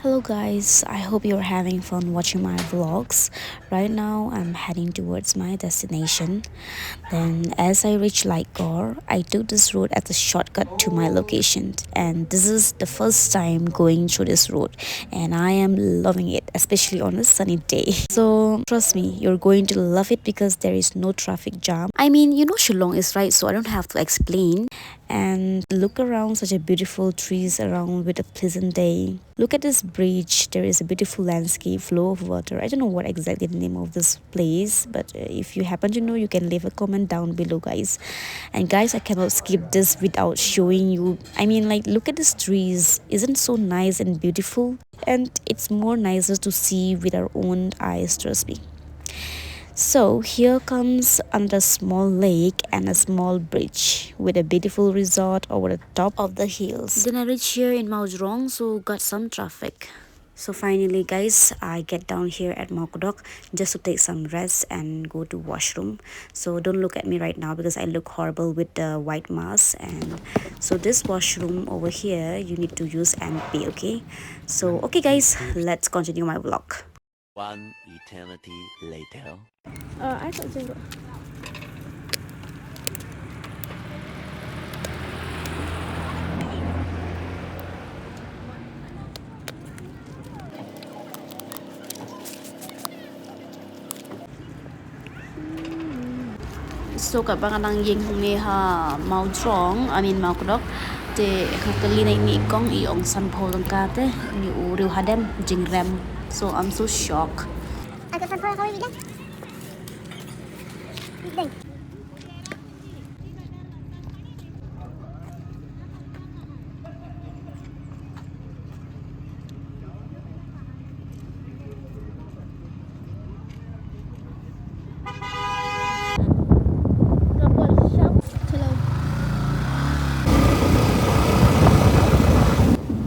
Hello guys, I hope you're having fun watching my vlogs. Right now I'm heading towards my destination. Then as I reach Lightgore, I took this road as a shortcut to my location, and this is the first time going through this road and I am loving it, especially on a sunny day. So trust me, you're going to love it because there is no traffic jam. I mean, you know Shillong is right, so I don't have to explain. And look around, such a beautiful trees around with a pleasant day. Look at this bridge, there is a beautiful landscape, flow of water. I don't know what exactly the name of this place, but if you happen to know, you can leave a comment down below guys. And guys, I cannot skip this without showing you. I mean, like, look at these trees, isn't so nice and beautiful? And it's more nicer to see with our own eyes, trust me. So here comes another small lake and a small bridge with a beautiful resort over the top of the hills. Then I reach here in Mauzrong, so got some traffic. So finally guys, I get down here at Mokdok just to take some rest and go to washroom. So don't look at me right now because I look horrible with the white mask. And so this washroom over here, you need to use and pay, okay? So okay guys, let's continue my vlog. One eternity later. I thought so. So các bạn đang nhìn hông nè ha màu tròn, I mean màu kodok te kali na ini kong iong san polong kate ni uriu hadem jing rem. So I'm so shocked. Agak san polong kawin bilang. Bilang.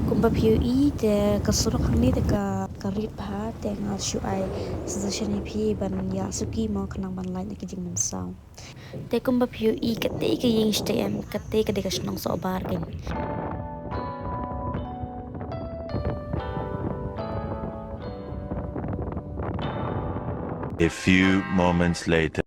Kumba piu I te kasurok hang ni te ka rip ha te ngal shu ai suggestion ni pi ban ya suki mo kanang ban lai na ki jing man sao. Te kumba piu I ka te ka ying stay em ka te ka de ka shnong Sohbar kin. A few moments later.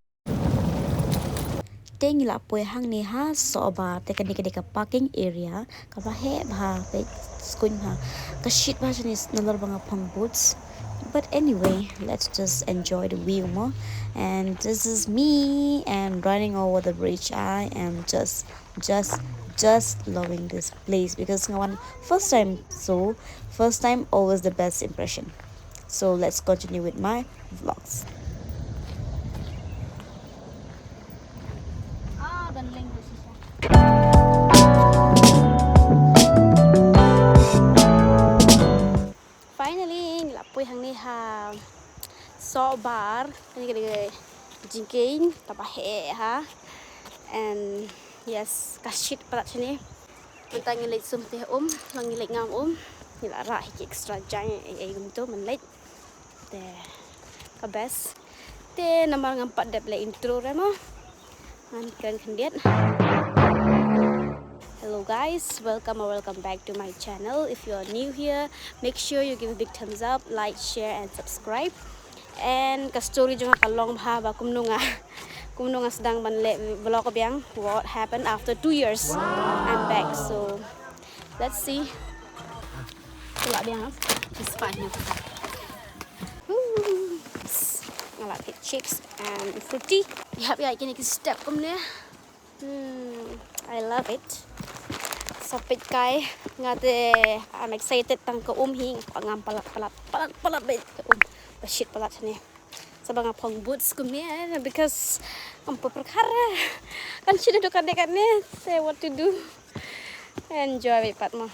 Te ngila poe hang ni ha Sohbar te ka de ka parking area ka ba he ba pe skun ha ka shit ba janis nalar banga pang boots. But anyway, let's just enjoy the view more. And this is me and running over the bridge. I am just loving this place because one first time always the best impression. So let's continue with my vlogs. Finally, lapoy hang ni ha Sohbar ni kaya jingking tapahe ha. And yes, kashit pala sini. Kita ngilit sumtih lang ngilit ngam nila ra hiki extra giant ay gumto man late. Te kabes. Te namar ngampat de play intro re mo. Man kan kandiat. Hello guys, welcome back to my channel. If you are new here, make sure you give a big thumbs up, like, share and subscribe. And ka story jung kalong ha ba kumnunga sedang manle vlog biang what happened after 2 years. I'm back, so let's see. Wala biang it's fine. I like it chips and fruity. Yap ya kini step kumne. I love it. Sapit kay ngate I'm excited tang ka hing pangam palat bit shit palat ni sa mga pong boots ko niya because ang paperkara kan siya do kadek ni say what to do. Enjoy it pat mo.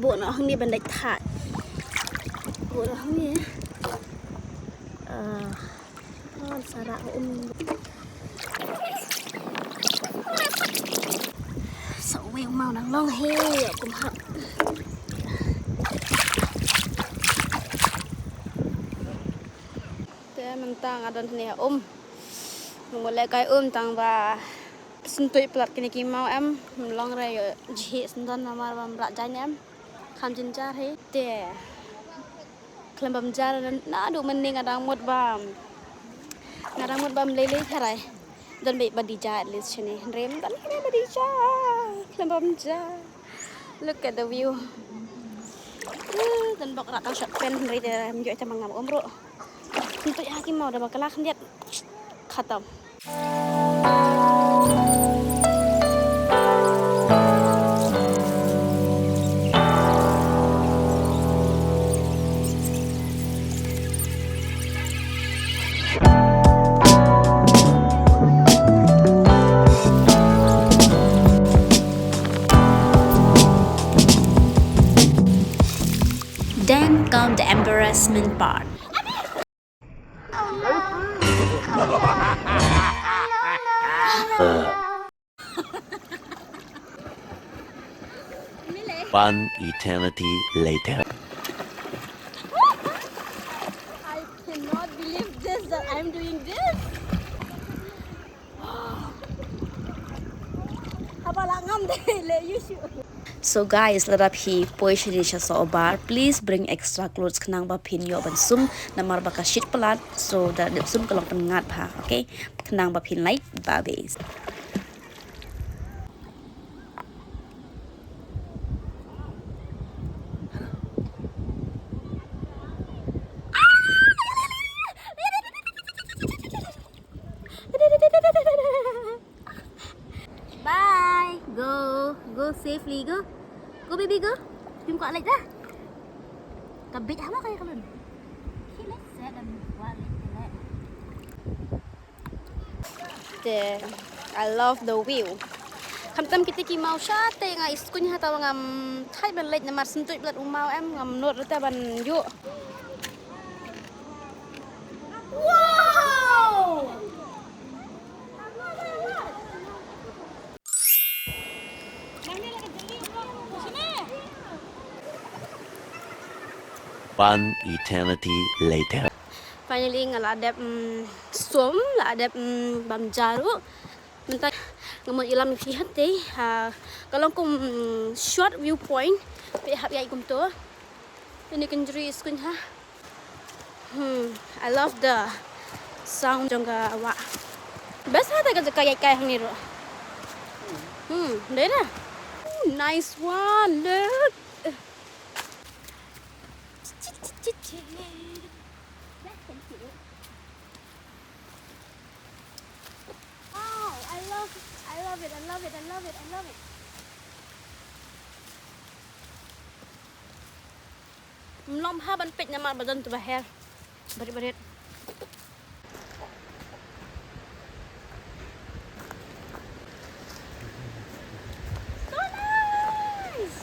bộ nó không đi bên đạch thải bộ nó không đi xà rạ sầu veo màu đang long he cũng hợp thế mình tăng ở đây nè một lẽ cái tăng và xin tụi plot cái này kim mau em long rồi chị xin đơn làm mà bạc trái em khám chân cha thế để kalian belajar na do mending ada mood bam nada mood bam lele tharai dan be badija at least chene rem dan be badija kalian belajar look at the view dan bok rak shot pen ri de menjoi ta mangam omro untuk hakim mau dah bakalah lihat khatam Then come the embarrassment part. One eternity later. I cannot believe this that I'm doing this. Apa lah ngam deh le you should. So guys, let up he poish disha sohbar. Please bring extra clothes kenang ba pin yo ban sum namar baka shit pelat so that the sum kalong pengat ha. Okay, kenang ba pin light babes. Bye. Go safely. Go baby go. Kim kuat lagi dah. Kabit apa kaya kalun? Hilang saya dan kuat lagi. There, I love the view. Kamtam kita ki mau syate ngai iskunya hata ngam thai ban lek namar sentut blat umau em ngam not rata ban yuk. Wow! One eternity later. Finally ngaladap som la adap bam jaru. Mentah ngamon ilam fihat deh. Kalau kum short viewpoint pihak yai kum tu. Ini kenjuri iskun ha. I love the sound jangka awak. Best ada kerja kaya kaya hang ni ro. Deh dah. Nice one, look. Oh, I love it. Mlom ha ban pet nyamar badan tu bahar. Barit. So nice.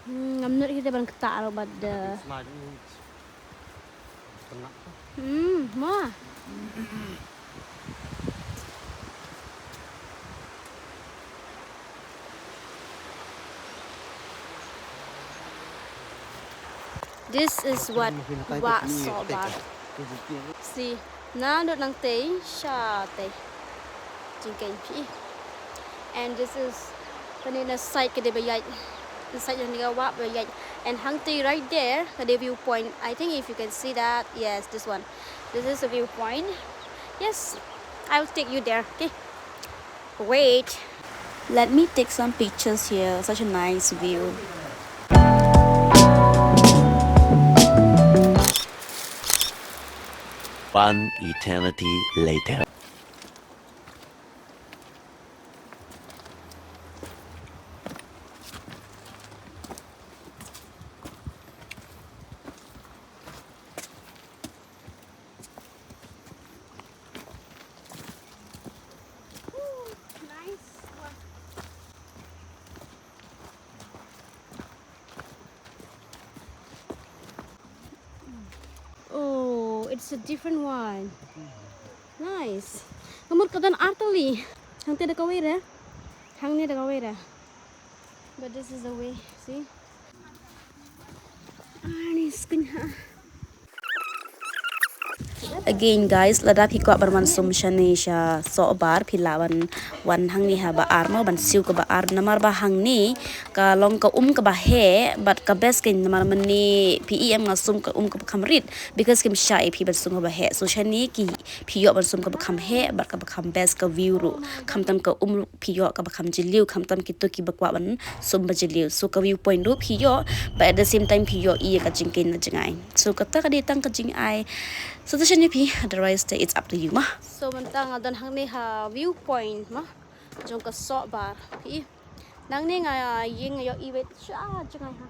Ngamnut kita ban ketak ro bad. Mah. This is what Sohbar. See, na dot nang teh, sha teh, jingkeng pi. And this is the side ke bayai, the side yang dia wap bayai. And hang teh right there, the viewpoint. I think if you can see that, yes, this one. This is a viewpoint. Yes, I'll take you there. Okay. Wait. Let me take some pictures here. Such a nice view. One eternity later. Nice one. it's a different one. Nice. Kamu kedan arteli. Hang te da kawira. Hang ni da kawira. But this is the way. See? Nice kunya. Again guys, lada piko berman sumshani sha sohbar pilawan wan hang ni ha ba armo ban siu ka ba ar namar ba hang ni ka long ka ka ba he but ka best kin namar mani pem nga sum ka ka khamrit because kim shy pi ban sum ka ba he so shani ki piyo ban sum ka ba kham he but ka ba kham best ka view ru kham tam ka piyo ka ba kham jiliu kham tam ki to ki ba kwa ban sum ba jiliu so ka view point ru piyo but at the same time piyo I ka jingkin na jingai so ka ta ka di tang ka jing ai so the shani pi otherwise it's up to you ma. So mentang adan hang ni ha viewpoint ma. Jong ka sohbar pi. Nang ni nga ying yo iwet sha jangai ha.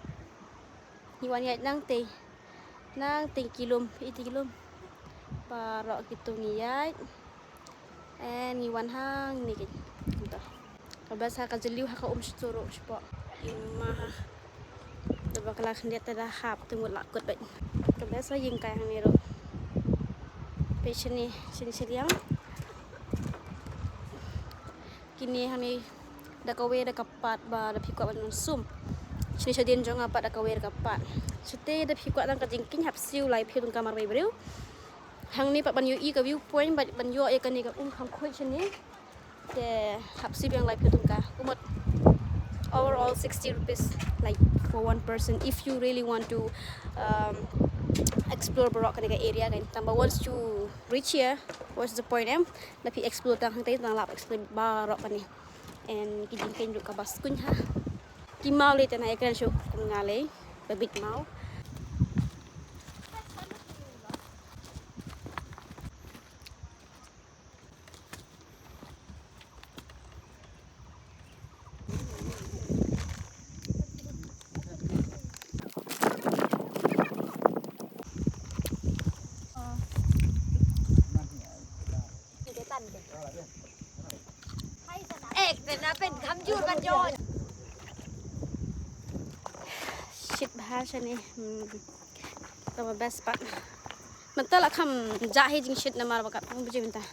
Ni wan yai nang te. Nang te kilom para gitu ni yai. And ni wan hang ni kit. Kabas ha ka jeliu ha ka suturo spo. Ma ha. Dabak la khndia ta da hap tu mut lakut bai. Kabas ha ying kai hang ni ro. Sini sini kini hani da kawe da kapat ba da pikwa ban sum sini sadien jong apa da kawe da kapat sute da pikwa dan ka jingking hap siu lai phi tung kamar bai breu hang ni pat ban yu I ka view point ban yo e ka ni ka kham khoi sini de hap siu yang lai phi tung ka kumot overall 60 rupees like for one person if you really want to explore Barok ka area kan tamba once you reach here what's the point tapi explore tang hang tang lap explore Barok kan ni and kijing ken ka bas kun ha ki mau le tan ai kan shu ngale babit mau shit bahasa ni the best part mentala kham jahi jing shit na mar bakat buje minta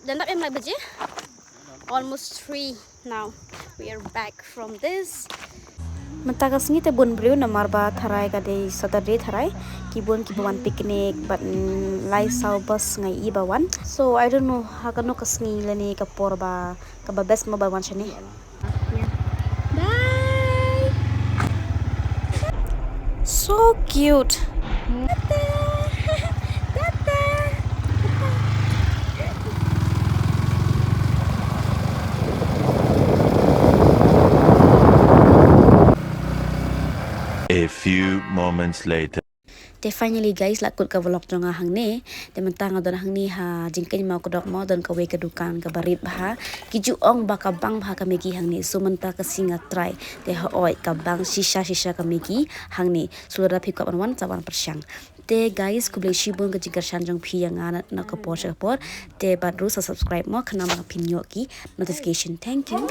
dan tak em lai baje almost 3 now we are back from this Mentakas ni te bun breu namar ba tharai ka de Saturday tharai kibun kibuan picnic but lai sau bus ngai I bawan so I don't know ha kanu kasni lani ka por ba ka ba best mo ba wan chani bye so cute A few moments later. Te finally guys lakut ka vlog jonga hang ne te mentang adon hang ni ha jingken mau kodok mo don ka we ka dukan ka barit ha kiju ong ba ka bang ba ka megi hang ni so menta ka singa try te ha oi ka bang shisha ka megi hang ni sulura phikap wan cawan persyang te guys ku blei shibun ka jingkar shanjong phi yang ana na ka por te badru subscribe mo khana ma pinyo ki notification thank you